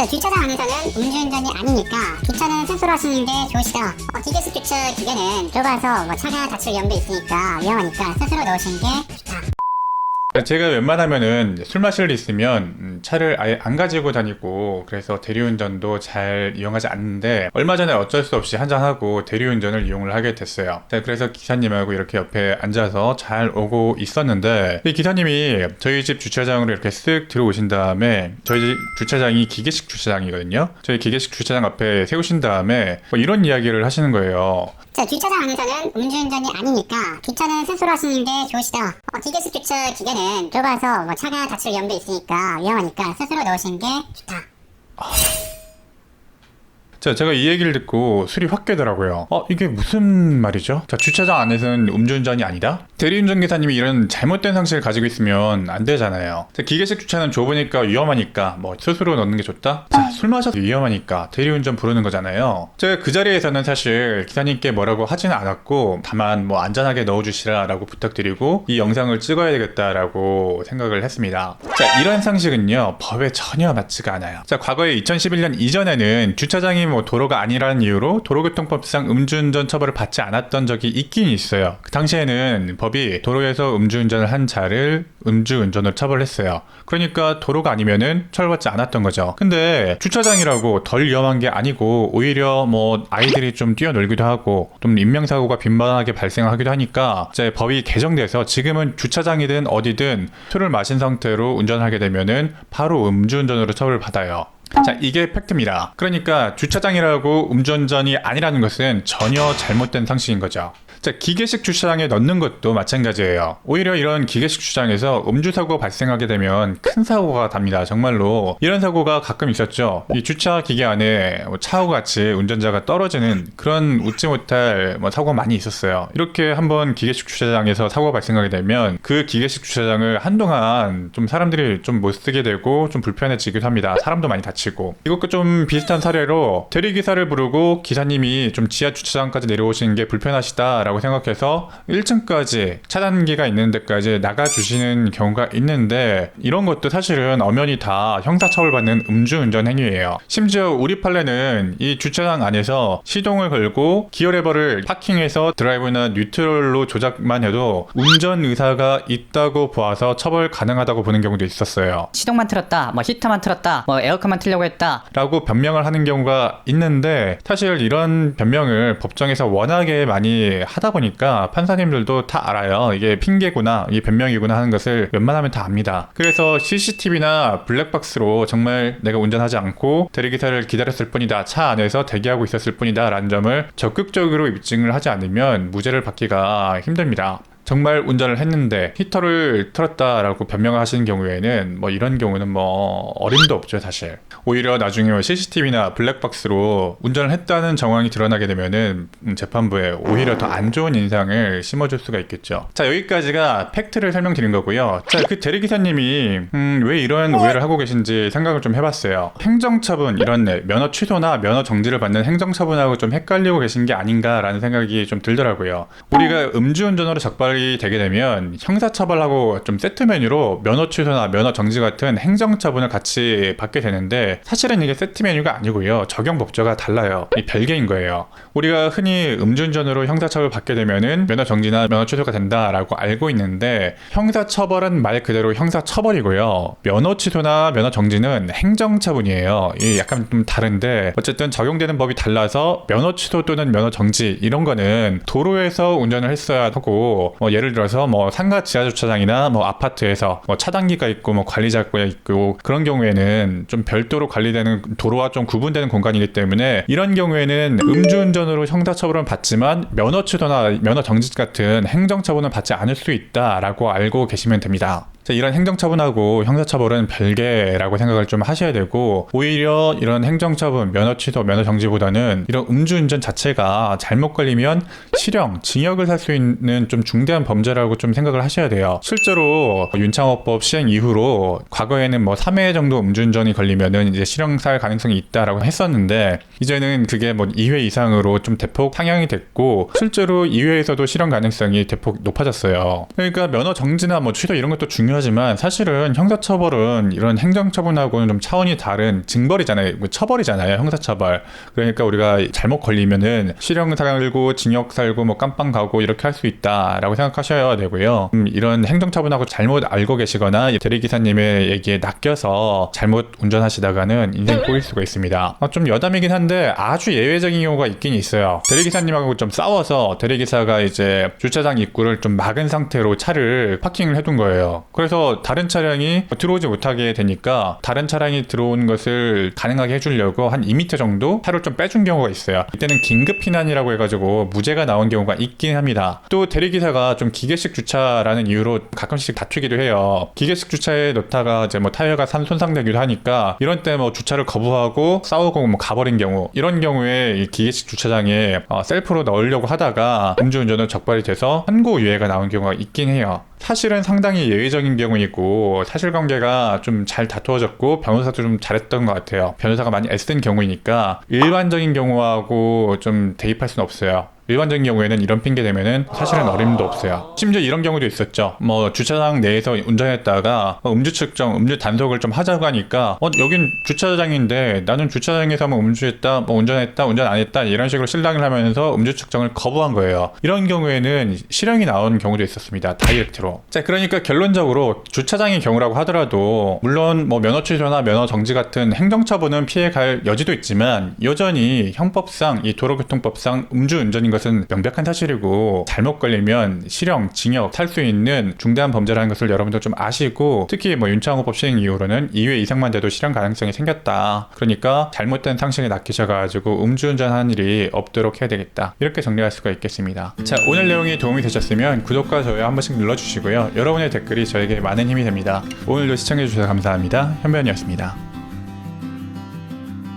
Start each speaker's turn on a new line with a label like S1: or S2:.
S1: 자, 주차장 안에서는 음주운전이 아니니까 주차는 스스로 하시는 게 좋으시다. 기계식 주차 기계는 들어가서 차가 다칠 위험도 있으니까 위험하니까 스스로 넣으시는 게 좋다.
S2: 제가 웬만하면은 술 마실 일 있으면 차를 아예 안 가지고 다니고 그래서 대리운전도 잘 이용하지 않는데 얼마 전에 어쩔 수 없이 한잔하고 대리운전을 이용을 하게 됐어요. 그래서 기사님하고 이렇게 옆에 앉아서 잘 오고 있었는데 이 기사님이 저희 집 주차장으로 이렇게 쓱 들어오신 다음에 저희 집 주차장이 기계식 주차장이거든요. 저희 기계식 주차장 앞에 세우신 다음에 이런 이야기를 하시는 거예요.
S1: 자, 주차장 안에서는 음주운전이 아니니까 주차는 스스로 하시는 게 좋으시다. 기계식 주차 기계는 들어가서 차가 다칠 위험도 있으니까 위험하니까 스스로 넣으시는 게 좋다.
S2: 자, 제가 이 얘기를 듣고 술이 확 깨더라고요. 이게 무슨 말이죠? 자, 주차장 안에서는 음주운전이 아니다? 대리운전 기사님이 이런 잘못된 상식을 가지고 있으면 안 되잖아요. 자, 기계식 주차는 좁으니까 위험하니까 스스로 넣는 게 좋다? 자, 술 마셔서 위험하니까 대리운전 부르는 거잖아요. 제가 그 자리에서는 사실 기사님께 뭐라고 하지는 않았고 다만 안전하게 넣어주시라 라고 부탁드리고 이 영상을 찍어야 되겠다라고 생각을 했습니다. 자, 이런 상식은요 법에 전혀 맞지가 않아요. 자, 과거에 2011년 이전에는 주차장이 도로가 아니라는 이유로 도로교통법상 음주운전 처벌을 받지 않았던 적이 있긴 있어요. 그 당시에는 법이 도로에서 음주운전을 한 자를 음주운전으로 처벌했어요. 그러니까 도로가 아니면은 처벌받지 않았던 거죠. 근데 주차장이라고 덜 위험한 게 아니고 오히려 아이들이 좀 뛰어놀기도 하고 좀 인명사고가 빈번하게 발생하기도 하니까 이제 법이 개정돼서 지금은 주차장이든 어디든 술을 마신 상태로 운전하게 되면은 바로 음주운전으로 처벌받아요. 자, 이게 팩트입니다. 그러니까 주차장이라고 음주운전이 아니라는 것은 전혀 잘못된 상식인 거죠. 자, 기계식 주차장에 넣는 것도 마찬가지예요. 오히려 이런 기계식 주차장에서 음주사고가 발생하게 되면 큰 사고가 답니다. 정말로 이런 사고가 가끔 있었죠. 이 주차 기계 안에 차와 같이 운전자가 떨어지는 그런 웃지 못할 사고가 많이 있었어요. 이렇게 한번 기계식 주차장에서 사고가 발생하게 되면 그 기계식 주차장을 한동안 좀 사람들이 좀 못 쓰게 되고 좀 불편해지기도 합니다. 사람도 많이 다치고. 이것과 좀 비슷한 사례로 대리기사를 부르고 기사님이 좀 지하 주차장까지 내려오시는 게 불편하시다라고 생각해서 1층까지 차단기가 있는 데까지 나가주시는 경우가 있는데 이런 것도 사실은 엄연히 다 형사처벌받는 음주운전 행위예요. 심지어 우리 판례는 이 주차장 안에서 시동을 걸고 기어레버를 파킹해서 드라이브나 뉴트럴로 조작만 해도 운전 의사가 있다고 보아서 처벌 가능하다고 보는 경우도 있었어요.
S3: 시동만 틀었다, 히터만 틀었다, 에어컨만 틀려고 했다
S2: 라고 변명을 하는 경우가 있는데 사실 이런 변명을 법정에서 워낙에 많이 하다 보니까 판사님들도 다 알아요. 이게 핑계구나, 이게 변명이구나 하는 것을 웬만하면 다 압니다. 그래서 CCTV나 블랙박스로 정말 내가 운전하지 않고 대리기사를 기다렸을 뿐이다, 차 안에서 대기하고 있었을 뿐이다 라는 점을 적극적으로 입증을 하지 않으면 무죄를 받기가 힘듭니다. 정말 운전을 했는데 히터를 틀었다라고 변명을 하시는 경우에는 이런 경우는 어림도 없죠. 사실 오히려 나중에 CCTV나 블랙박스로 운전을 했다는 정황이 드러나게 되면은 재판부에 오히려 더 안 좋은 인상을 심어줄 수가 있겠죠. 자, 여기까지가 팩트를 설명드린 거고요. 자, 그 대리기사님이 왜 이런 오해를 하고 계신지 생각을 좀 해봤어요. 행정처분, 이런 면허 취소나 면허 정지를 받는 행정처분하고 좀 헷갈리고 계신 게 아닌가라는 생각이 좀 들더라고요. 우리가 음주운전으로 적발이 되게 되면 형사처벌하고 좀 세트 메뉴로 면허 취소나 면허 정지 같은 행정처분을 같이 받게 되는데 사실은 이게 세트 메뉴가 아니고요. 적용 법조가 달라요. 이 별개인 거예요. 우리가 흔히 음주운전으로 형사처벌 받게 되면은 면허 정지나 면허 취소가 된다라고 알고 있는데 형사처벌은 말 그대로 형사처벌이고요. 면허 취소나 면허 정지는 행정처분이에요. 이게 약간 좀 다른데 어쨌든 적용되는 법이 달라서 면허 취소 또는 면허 정지 이런 거는 도로에서 운전을 했어야 하고 예를 들어서 상가 지하주차장이나 아파트에서 차단기가 있고 관리자가 있고 그런 경우에는 좀 별도로 관리되는 도로와 좀 구분되는 공간이기 때문에 이런 경우에는 음주운전으로 형사처벌은 받지만 면허 취소나 면허 정지 같은 행정처분은 받지 않을 수 있다라고 알고 계시면 됩니다. 이런 행정처분하고 형사처벌은 별개라고 생각을 좀 하셔야 되고 오히려 이런 행정처분, 면허 취소, 면허 정지보다는 이런 음주운전 자체가 잘못 걸리면 실형, 징역을 살 수 있는 좀 중대한 범죄라고 좀 생각을 하셔야 돼요. 실제로 윤창호법 시행 이후로 과거에는 3회 정도 음주운전이 걸리면은 이제 실형 살 가능성이 있다라고 했었는데 이제는 그게 2회 이상으로 좀 대폭 상향이 됐고 실제로 2회에서도 실형 가능성이 대폭 높아졌어요. 그러니까 면허 정지나 취소 이런 것도 중요해요. 중요하지만 사실은 형사처벌은 이런 행정처분하고는 좀 차원이 다른 징벌이잖아요. 뭐 처벌이잖아요. 형사처벌. 그러니까 우리가 잘못 걸리면은 실형 살고 징역 살고 뭐 깜빵 가고 이렇게 할 수 있다라고 생각하셔야 되고요. 이런 행정처분하고 잘못 알고 계시거나 대리기사님의 얘기에 낚여서 잘못 운전하시다가는 인생 꼬일 수가 있습니다. 좀 여담이긴 한데 아주 예외적인 경우가 있긴 있어요. 대리기사님하고 좀 싸워서 대리기사가 이제 주차장 입구를 좀 막은 상태로 차를 파킹을 해둔 거예요. 그래서 다른 차량이 들어오지 못하게 되니까 다른 차량이 들어온 것을 가능하게 해주려고 한 2m 정도 차를 좀 빼준 경우가 있어요. 이때는 긴급 피난이라고 해가지고 무죄가 나온 경우가 있긴 합니다. 또 대리기사가 좀 기계식 주차라는 이유로 가끔씩 다투기도 해요. 기계식 주차에 놓다가 이제 뭐 타이어가 손상되기도 하니까 이런 때 뭐 주차를 거부하고 싸우고 뭐 가버린 경우, 이런 경우에 이 기계식 주차장에 셀프로 넣으려고 하다가 음주운전으로 적발이 돼서 선고유예가 나온 경우가 있긴 해요. 사실은 상당히 예외적인 경우이고 사실관계가 좀 잘 다투어졌고 변호사도 좀 잘했던 것 같아요. 변호사가 많이 애쓴 경우이니까 일반적인 경우하고 좀 대입할 수는 없어요. 일반적인 경우에는 이런 핑계 대면은 사실은 어림도 없어요. 심지어 이런 경우도 있었죠. 뭐 주차장 내에서 운전했다가 음주 측정, 음주 단속을 좀 하자고 하니까 여긴 주차장인데 나는 주차장에서 뭐 음주했다, 뭐 운전했다, 운전 안 했다 이런 식으로 실랑이를 하면서 음주 측정을 거부한 거예요. 이런 경우에는 실형이 나온 경우도 있었습니다. 다이렉트로. 자, 그러니까 결론적으로 주차장의 경우라고 하더라도 물론 뭐 면허 취소나 면허 정지 같은 행정처분은 피해갈 여지도 있지만 여전히 형법상 이 도로교통법상 음주운전인 것은 명백한 사실이고 잘못 걸리면 실형, 징역 살 수 있는 중대한 범죄라는 것을 여러분들 좀 아시고 특히 뭐 윤창호법 시행 이후로는 2회 이상만 돼도 실형 가능성이 생겼다. 그러니까 잘못된 상식에 낚이셔가지고 음주운전하는 일이 없도록 해야 되겠다. 이렇게 정리할 수가 있겠습니다. 자, 오늘 내용이 도움이 되셨으면 구독과 좋아요 한 번씩 눌러주시고요. 여러분의 댓글이 저에게 많은 힘이 됩니다. 오늘도 시청해주셔서 감사합니다. 현변이었습니다.